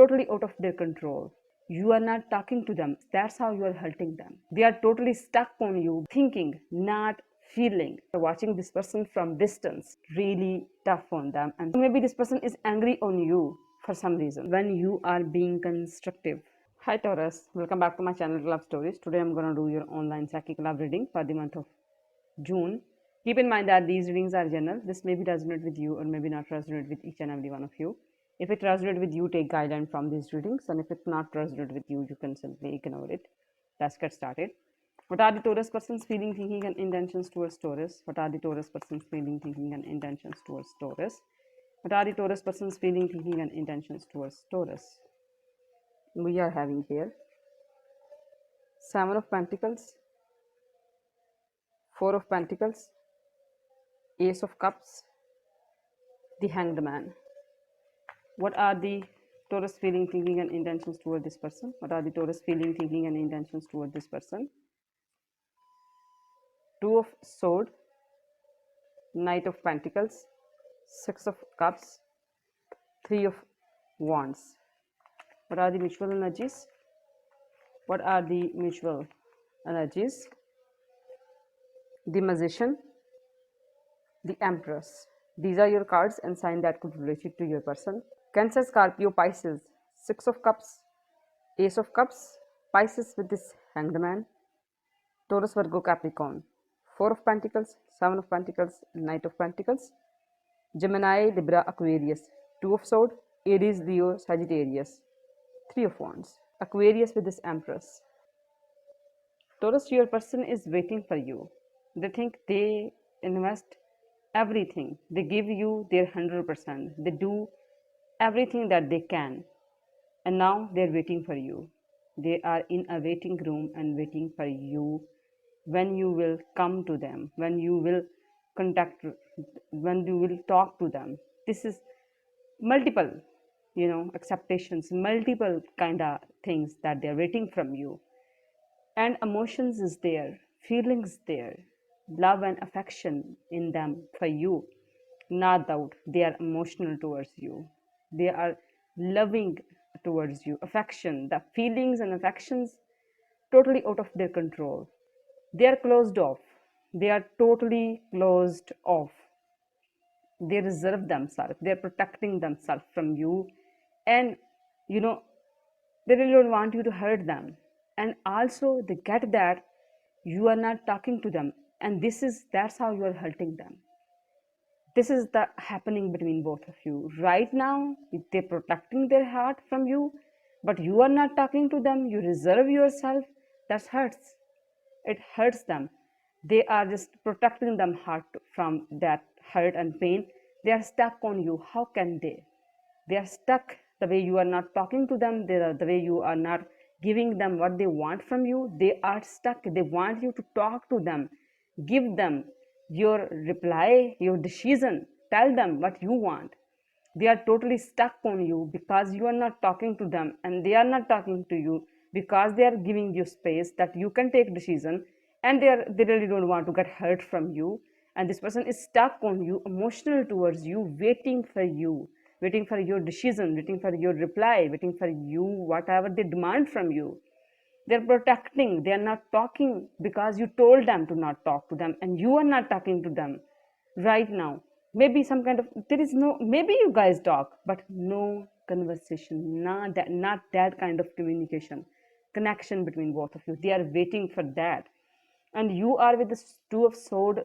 totally out of their control. You are not talking to them. That's how you are hurting them. They are totally stuck on you, thinking, not feeling. Watching this person from distance, really tough on them. And maybe this person is angry on you for some reason when you are being constructive. Hi Taurus, welcome back to my channel Love Stories. Today I'm going to do your online psychic love reading for the month of June. Keep in mind that these readings are general. This may be resonate with you or maybe not resonate with each and every one of you. If it resonates with you, take guideline from these readings, and if it not resonate with you, you can simply ignore it. Let's get started. What are the Taurus person's feeling, thinking, and intentions towards Taurus? What are the Taurus person's feeling, thinking, and intentions towards Taurus? What are the Taurus person's feeling, thinking, and intentions towards Taurus? We are having here Seven of Pentacles, Four of Pentacles, Ace of Cups, the Hanged Man. What are the Taurus feeling, thinking, and intentions toward this person? What are the Taurus feeling, thinking, and intentions toward this person? Two of Swords, Knight of Pentacles, Six of Cups, Three of Wands. What are the mutual energies? What are the mutual energies? The Magician, the Empress. These are your cards and sign that could relate to your person. Cancer, Scorpio, Pisces, Six of Cups, Ace of Cups, Pisces with this Hanged Man, Taurus, Virgo, Capricorn, Four of Pentacles, Seven of Pentacles, Knight of Pentacles, Gemini, Libra, Aquarius, Two of Swords, Aries, Leo, Sagittarius, Three of Wands, Aquarius with this Empress. Taurus, your person is waiting for you. They think they invest everything. They give you their 100%. They do everything that they can. And now they're waiting for you. They are in a waiting room and waiting for you when you will come to them, when you will contact, when you will talk to them. This is multiple, acceptations, multiple kind of things that they're waiting from you. And emotions is there, feelings there, love and affection in them for you. Not doubt, they are emotional towards you. They are loving towards you. Affection, the feelings and affections totally out of their control. They are closed off. They are totally closed off. They reserve themselves. They are protecting themselves from you. And they really don't want you to hurt them. And also they get that you are not talking to them. And that's how you are hurting them. This is the happening between both of you right now. They're protecting their heart from you, but you are not talking to them. You reserve yourself. That hurts. It hurts them. They are just protecting them heart from that hurt and pain. They are stuck on you. How can they are stuck the way you are not talking to them. The way you are not giving them what they want from you. They are stuck. They want you to talk to them, give them your reply, your decision, tell them what you want. They are totally stuck on you because you are not talking to them, and they are not talking to you because they are giving you space that you can take decision, and they really don't want to get hurt from you. And this person is stuck on you, emotional towards you, waiting for you, waiting for your decision, waiting for your reply, waiting for you whatever they demand from you. They're protecting. They are not talking because you told them to not talk to them, and you are not talking to them right now. Maybe some kind of, there is no, maybe you guys talk, but no conversation, not that kind of communication, connection between both of you. They are waiting for that. And you are with the Two of Swords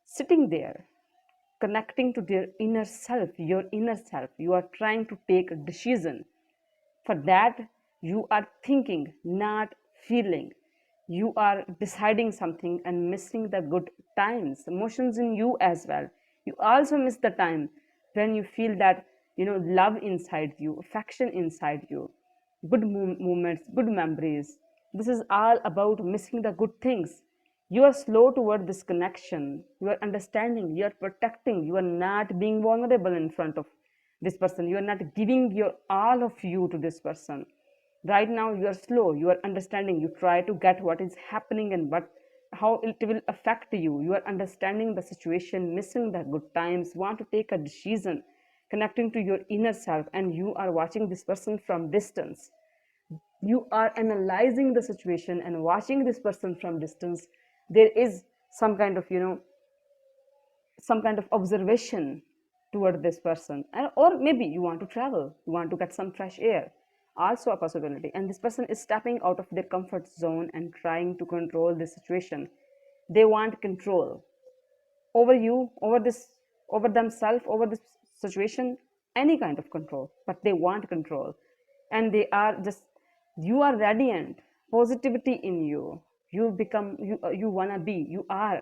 sitting there, connecting to their inner self, your inner self. You are trying to take a decision. For that, you are thinking, not feeling. You are deciding something and missing the good times, emotions in you as well. You also miss the time when you feel that, love inside you, affection inside you, good moments, good memories. This is all about missing the good things. You are slow toward this connection. You are understanding, you are protecting, you are not being vulnerable in front of this person. You are not giving your all of you to this person. Right now you are slow, you are understanding, you try to get what is happening and how it will affect you. You are understanding the situation, missing the good times, want to take a decision, connecting to your inner self, and you are watching this person from distance. You are analyzing the situation and watching this person from distance. There is some kind of, some kind of observation toward this person, and or maybe you want to travel, you want to get some fresh air, also a possibility. And this person is stepping out of their comfort zone and trying to control the situation. They want control over you, over this, over themselves, over this situation, any kind of control, but they want control. And they are just, you are radiant positivity in you. You become, you wanna be, you are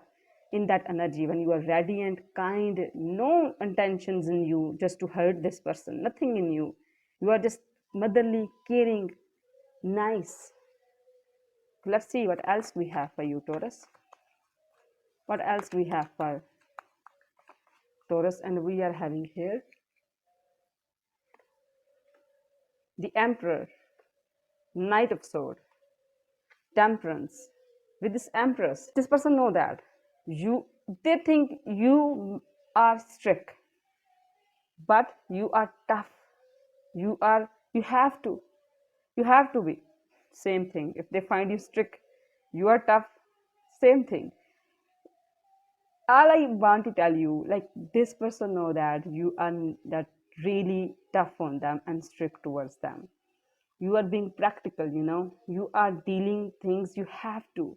in that energy when you are radiant, kind, no intentions in you just to hurt this person, nothing in you. You are just motherly, caring, nice. Let's see what else we have for you, Taurus. What else we have for Taurus? And we are having here the Emperor, Knight of Sword, Temperance. With this Empress, this person know that you, they think you are strict, but you are tough. You are, you have to be. Same thing. If they find you strict, you are tough. Same thing. All I want to tell you, like, this person know that you are that really tough on them and strict towards them. You are being practical, you are dealing things. You have to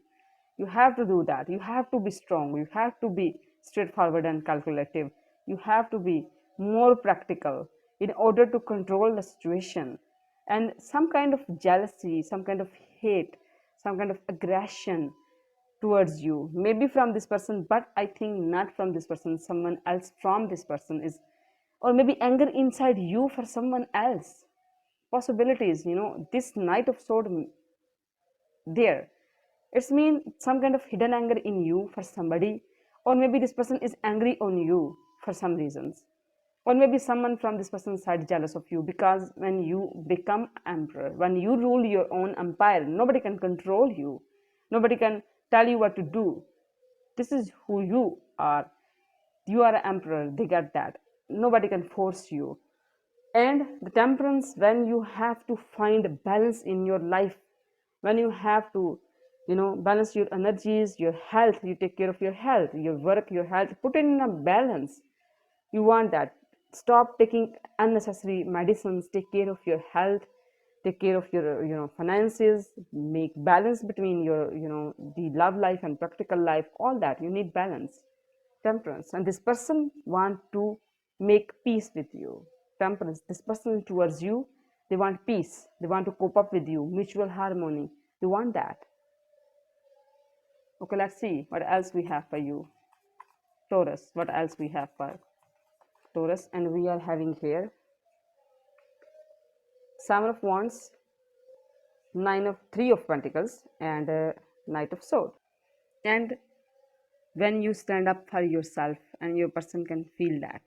do that. You have to be strong, you have to be straightforward and calculative. You have to be more practical in order to control the situation. And some kind of jealousy, some kind of hate, some kind of aggression towards you, maybe from this person, but I think not from this person, someone else from this person is, or maybe anger inside you for someone else. Possibilities, this Knight of Sword there, it's mean some kind of hidden anger in you for somebody, or maybe this person is angry on you for some reasons, or maybe someone from this person's side jealous of you, because when you become emperor, when you rule your own empire, nobody can control you, nobody can tell you what to do. This is who you are. You are an emperor, they get that. Nobody can force you. And the Temperance, when you have to find balance in your life, when you have to, balance your energies, your health, you take care of your health, your work, your health, put it in a balance. You want that. Stop taking unnecessary medicines, take care of your health, take care of your, finances, make balance between your, the love life and practical life, all that. You need balance. Temperance, and this person want to make peace with you. Temperance, this person towards you, they want peace, they want to cope up with you, mutual harmony, they want that. Okay, let's see what else we have for you, Taurus. What else we have for Taurus? And we are having here Seven of Wands, Three of Pentacles, and Knight of Sword. And when you stand up for yourself, and your person can feel that.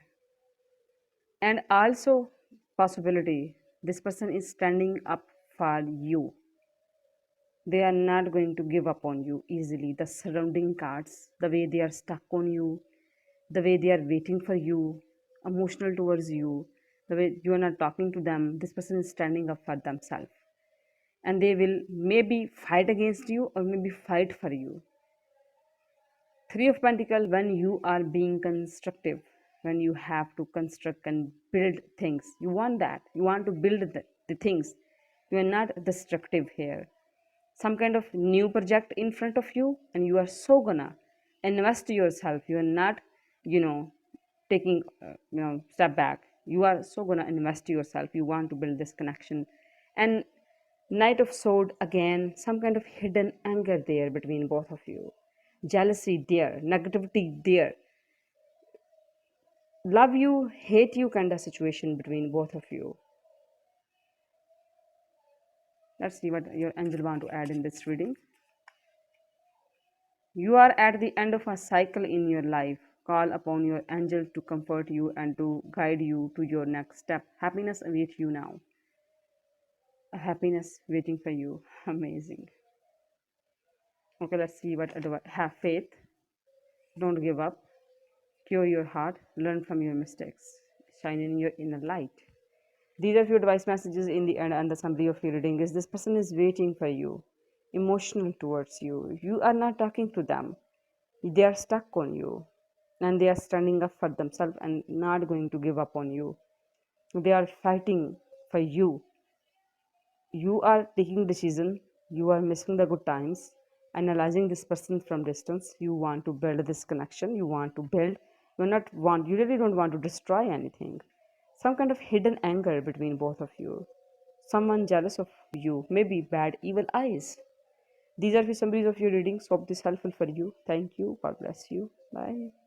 And also possibility, this person is standing up for you. They are not going to give up on you easily. The surrounding cards, the way they are stuck on you, the way they are waiting for you, emotional towards you, the way you are not talking to them, this person is standing up for themselves. And they will maybe fight against you or maybe fight for you. Three of Pentacles, when you are being constructive, when you have to construct and build things, you want that. You want to build the things. You are not destructive here. Some kind of new project in front of you, and you are so gonna invest yourself. You are not, taking, step back. You are so gonna invest yourself. You want to build this connection. And Knight of Sword, again, some kind of hidden anger there between both of you. Jealousy there, negativity there, love you, hate you kind of situation between both of you. Let's see what your angel want to add in this reading. You are at the end of a cycle in your life. Call upon your angel to comfort you and to guide you to your next step. Happiness awaits you now. A happiness waiting for you. Amazing. Okay, let's see what advice. Have faith. Don't give up. Cure your heart. Learn from your mistakes. shine in your inner light. These are few advice messages in the end, and the summary of your reading is this person is waiting for you, emotional towards you. You are not talking to them. They are stuck on you, and they are standing up for themselves and not going to give up on you. They are fighting for you. You are taking decision. You are missing the good times, analyzing this person from distance. You want to build this connection. You want to build. You really don't want to destroy anything. Some kind of hidden anger between both of you. Someone jealous of you, maybe bad evil eyes. These are the summaries of your readings. Hope this helpful for you. Thank you. God bless you. Bye.